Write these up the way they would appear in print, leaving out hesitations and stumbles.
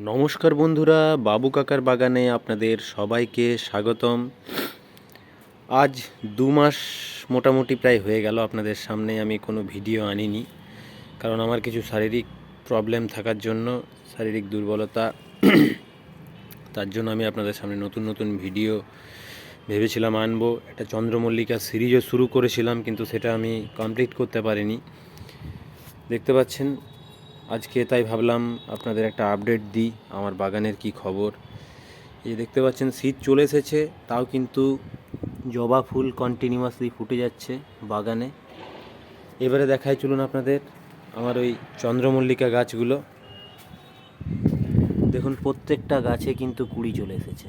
নমস্কার বন্ধুরা, বাবু কাকার বাগানে আপনাদের সবাইকে স্বাগতম। আজ 2 মাস মোটামুটি প্রায় হয়ে গেল আপনাদের সামনে আমি কোনো ভিডিও আনিনি, কারণ আমার কিছু শারীরিক প্রবলেম থাকার জন্য, শারীরিক দুর্বলতা, তার জন্য আমি আপনাদের সামনে নতুন নতুন ভিডিও ভেবেছিলাম আনবো। একটা চন্দ্রমল্লিকা সিরিজও শুরু করেছিলাম, কিন্তু সেটা আমি কমপ্লিট করতে পারিনি। দেখতে পাচ্ছেন, আজকে তাই ভাবলাম আপনাদের একটা আপডেট দিই আমার বাগানের কি খবর। এই দেখতে পাচ্ছেন শীত চলে এসেছে, তাও কিন্তু জবা ফুল কন্টিনিউয়াসলি ফুটে যাচ্ছে বাগানে। এবারে দেখাই চলুন আপনাদের আমার ওই চন্দ্রমল্লিকা গাছগুলো। দেখুন প্রত্যেকটা গাছে কিন্তু কুড়ি চলে এসেছে,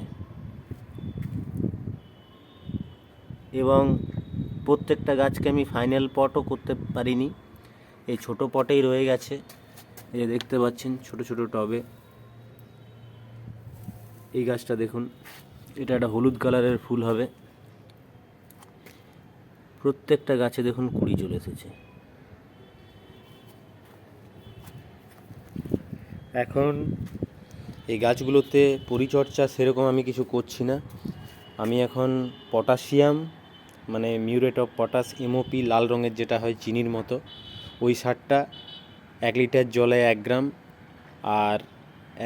এবং প্রত্যেকটা গাছকে আমি ফাইনাল পটও করতে পারিনি, এই ছোট পটেই রয়ে গেছে। এই যে দেখতে পাচ্ছেন ছোট ছোট টবে। এই গাছটা দেখুন, এটা একটা হলুদ কালারের ফুল হবে। প্রত্যেকটা গাছে দেখুন কুড়ি চলে এসেছে। এখন এই গাছগুলোতে পরিচর্যা সেরকম আমি কিছু করছি না। আমি এখন পটাশিয়াম, মানে মিউরেট অফ পটাশ, এমওপি, লাল রঙের যেটা হয় চিনির মতো, ওই সারটা 1 লিটার জলে 1 গ্রাম, আর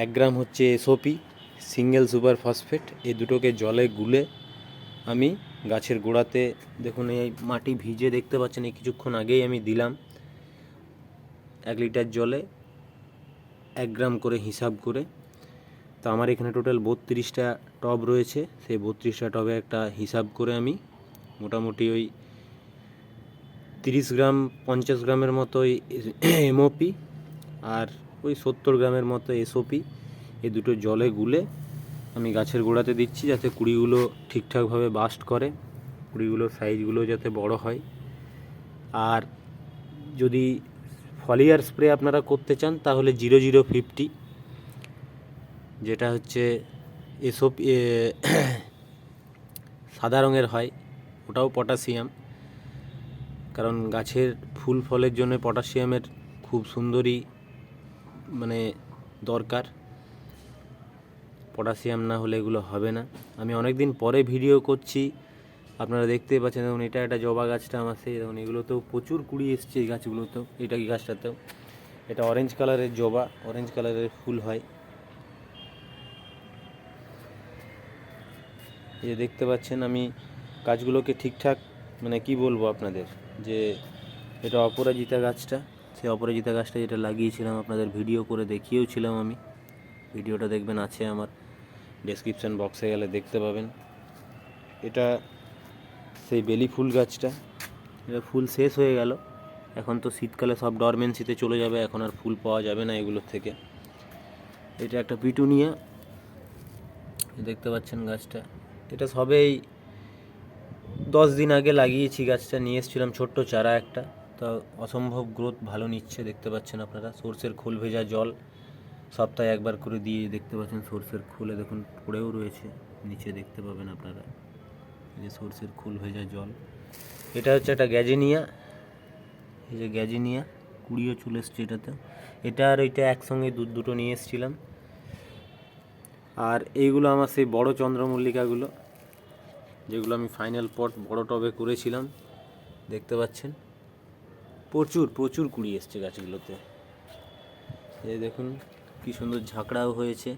1 গ্রাম হচ্ছে এসওপি, সিঙ্গেল সুপার ফসফেট, এই দুটোকে জলে গুলে আমি গাছের গোড়াতে, দেখুন এই মাটি ভিজে দেখতে পাচ্ছেন, এই কিছুক্ষণ আগেই আমি দিলাম। 1 লিটার জলে 1 গ্রাম করে হিসাব করে। তো আমার এখানে টোটাল 32টা টব রয়েছে, সেই 32টা টবে একটা হিসাব করে আমি মোটামুটি ওই 30 গ্রাম 50 গ্রামের মতো এমওপি আর ওই 70 গ্রামের মতো এসওপি, এই দুটো জলে গুলে আমি গাছের গোড়াতে দিচ্ছি, যাতে কুড়িগুলো ঠিকঠাকভাবে বাস্ট করে, কুড়িগুলোর সাইজগুলো যাতে বড় হয়। আর যদি ফলিয়ার স্প্রে আপনারা করতে চান তাহলে 0050, যেটা হচ্ছে এসওপি, সাদা রঙের হয়, ওটাও পটাশিয়াম। কারণ গাছের ফুল ফলের জন্য পটাশিয়ামের খুব সুন্দরই মানে দরকার, পটাশিয়াম না হলে এগুলো হবে না। আমি অনেক দিন পরে ভিডিও করছি, আপনারা দেখতেই পাচ্ছেন। দেখুন এটা একটা জবা গাছটা আমার, সেই দেখুন এগুলোতেও প্রচুর কুড়ি এসছে, এই গাছগুলোতেও, এটা কি গাছটাতেও। এটা অরেঞ্জ কালারের জবা, অরেঞ্জ কালারের ফুল হয়। এই যে দেখতে পাচ্ছেন আমি গাছগুলোকে ঠিকঠাক, মানে কি বলবো আপনাদের, যে এটা অপরাজিতা গাছটা, সেই অপরাজিতা গাছটা যেটা লাগিয়েছিলাম আপনাদের ভিডিও করে দেখিয়েওছিলাম আমি, ভিডিওটা দেখবেন আছে আমার ডেসক্রিপশান বক্সে গেলে দেখতে পাবেন। এটা সেই বেলি ফুল গাছটা, এটা ফুল শেষ হয়ে গেল, এখন তো শীতকালে সব ডরমেন্সিতে চলে যাবে, এখন আর ফুল পাওয়া যাবে না এগুলোর থেকে। এটা একটা পিটুনিয়া, দেখতে পাচ্ছেন গাছটা, এটা সবেই 10 দিন আগে লাগিয়েছি। গাছটা নিয়ে এসেছিলাম ছোট্ট চারা একটা, তো অসম্ভব গ্রোথ ভালো নিচ্ছে, দেখতে পাচ্ছেন আপনারা। সর্ষের খোল ভেজা জল সপ্তাহে একবার করে দিয়ে, দেখতে পাচ্ছেন সর্ষের খোলে দেখুন পড়েও রয়েছে, নিচে দেখতে পাবেন আপনারা, এই যে সর্ষের খোল ভেজা জল। এটা হচ্ছে একটা গ্যাজিনিয়া, এই যে গ্যাজিনিয়া, কুড়িও চলে এসছে এটাতে। এটা আর ওইটা একসঙ্গে দুটো নিয়ে এসেছিলাম। আর এইগুলো আমার সেই বড় চন্দ্রমল্লিকাগুলো, যেগুলো আমি ফাইনাল পট বড় টবে করেছিলাম। দেখতে পাচ্ছেন প্রচুর প্রচুর কুড়ি এসছে গাছগুলোতে। এই দেখুন কি সুন্দর ঝাঁকড়াও হয়েছে।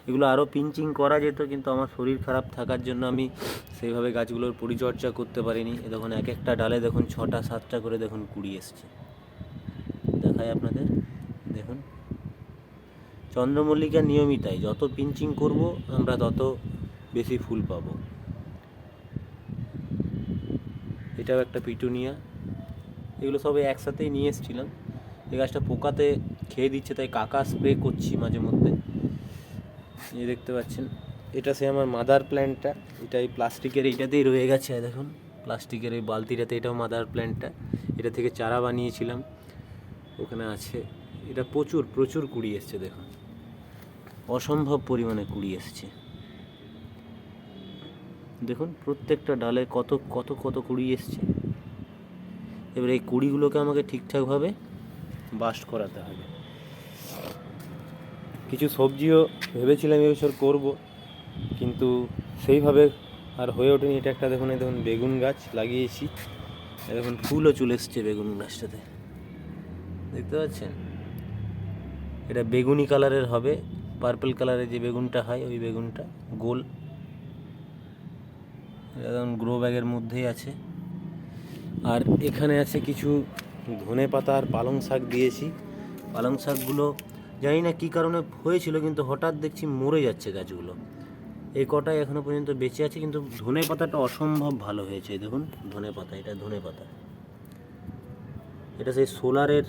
এগুলো আরও পিঞ্চিং করা যেত, কিন্তু আমার শরীর খারাপ থাকার জন্য আমি সেইভাবে গাছগুলোর পরিচর্যা করতে পারিনি। এ দেখুন এক একটা ডালে দেখুন 6টা 7টা করে দেখুন কুড়ি এসছে। দেখায় আপনাদের, দেখুন চন্দ্রমল্লিকা নিয়মিতাই, যত পিঞ্চিং করব আমরা তত বেশি ফুল পাবো। এটাও একটা পিটুনিয়া, এগুলো সবাই একসাথেই নিয়ে এসেছিলাম। এই গাছটা পোকাতে খেয়ে দিচ্ছে, তাই কাকা স্প্রে করছি মাঝে মধ্যে। এই দেখতে পাচ্ছেন এটা সে আমার মাদার প্ল্যান্টটা, এটা এই প্লাস্টিকের এইটাতেই রয়ে গেছে, দেখুন প্লাস্টিকের এই বালতিটাতে, এটাও মাদার প্ল্যান্টটা, এটা থেকে চারা বানিয়েছিলাম, ওখানে আছে। এটা প্রচুর প্রচুর কুড়ি এসছে, দেখুন অসম্ভব পরিমাণে কুড়ি এসছে। দেখুন প্রত্যেকটা ডালে কত কত কত কুড়ি এসছে। এবার এই কুড়িগুলোকে আমাকে ঠিকঠাকভাবে বাস্ট করাতে হবে। কিছু সবজিও ভেবেছিলাম এবছর করব, কিন্তু সেইভাবে আর হয়ে ওঠেনি। এটা একটা দেখুন, এই দেখুন বেগুন গাছ লাগিয়েছি, দেখুন ফুলও চলে এসছে বেগুন গাছটাতে, দেখতে পাচ্ছেন। এটা বেগুনি কালারের হবে, পার্পল কালারের যে বেগুনটা হয় ওই বেগুনটা, গোল। এটা দেখুন গ্রো ব্যাগের মধ্যেই আছে। আর এখানে আছে কিছু ধনে পাতা আর পালং শাক দিয়েছি। পালং শাকগুলো জানি না কী কারণে হয়েছিল, কিন্তু হঠাৎ দেখছি মরে যাচ্ছে গাছগুলো। এই কটাই এখনও পর্যন্ত বেঁচে আছে, কিন্তু ধনে পাতাটা অসম্ভব ভালো হয়েছে। দেখুন ধনে পাতা, এটা ধনে পাতা, এটা সেই সোলারের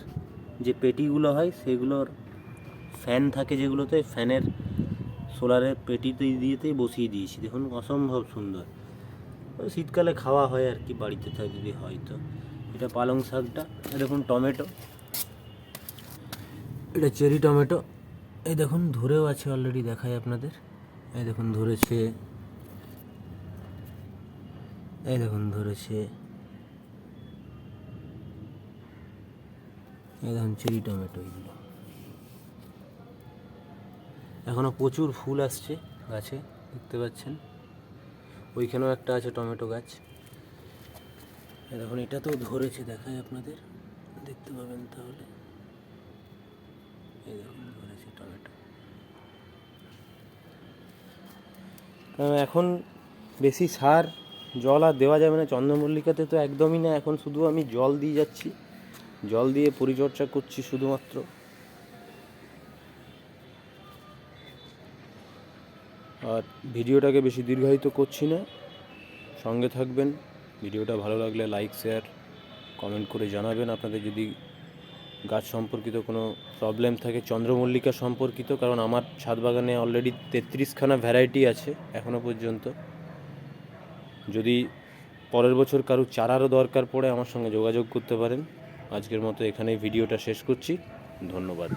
যে পেটিগুলো হয় সেগুলোর ফ্যান থাকে যেগুলোতে, ফ্যানের সোলারের পেটিতে দিয়েতেই বসিয়ে দিয়েছি। দেখুন অসম্ভব সুন্দর, শীতকালে খাওয়া হয় আর কি, বাড়িতে থাকে যদি হয় তো। এটা পালং শাকটা, দেখুন টমেটো, এটা চেরি টমেটো, এই দেখুন ধরেও আছে অলরেডি, দেখায় আপনাদের। এই দেখুন ধরেছে, এই দেখুন ধরেছে, এই দেখুন চেরি টমেটো। এগুলো এখনও প্রচুর ফুল আসছে গাছে, দেখতে পাচ্ছেন। ওইখানেও একটা আছে টমেটো গাছ, দেখুন এটা তো ধরেছে, দেখায় আপনাদের, দেখতে পাবেন তাহলে। এই দেখুন ধরেছে টমেটো। এখন বেশি সার জল আর দেওয়া যাবে না চন্দ্রমল্লিকাতে, তো একদমই না। এখন শুধু আমি জল দিয়ে যাচ্ছি, জল দিয়ে পরিচর্যা করছি শুধুমাত্র। আর ভিডিওটাকে বেশি দীর্ঘায়িত করছি না, সঙ্গে থাকবেন। ভিডিওটা ভালো লাগলে লাইক, শেয়ার, কমেন্ট করে জানাবেন আপনাদের যদি গাছ সম্পর্কিত কোনো প্রবলেম থাকে, চন্দ্রমল্লিকা সম্পর্কিত। কারণ আমার ছাদ বাগানে অলরেডি 33খানা ভ্যারাইটি আছে এখনও পর্যন্ত। যদি পরের বছর কারো চারারও দরকার পড়ে আমার সঙ্গে যোগাযোগ করতে পারেন। আজকের মতো এখানেই ভিডিওটা শেষ করছি, ধন্যবাদ।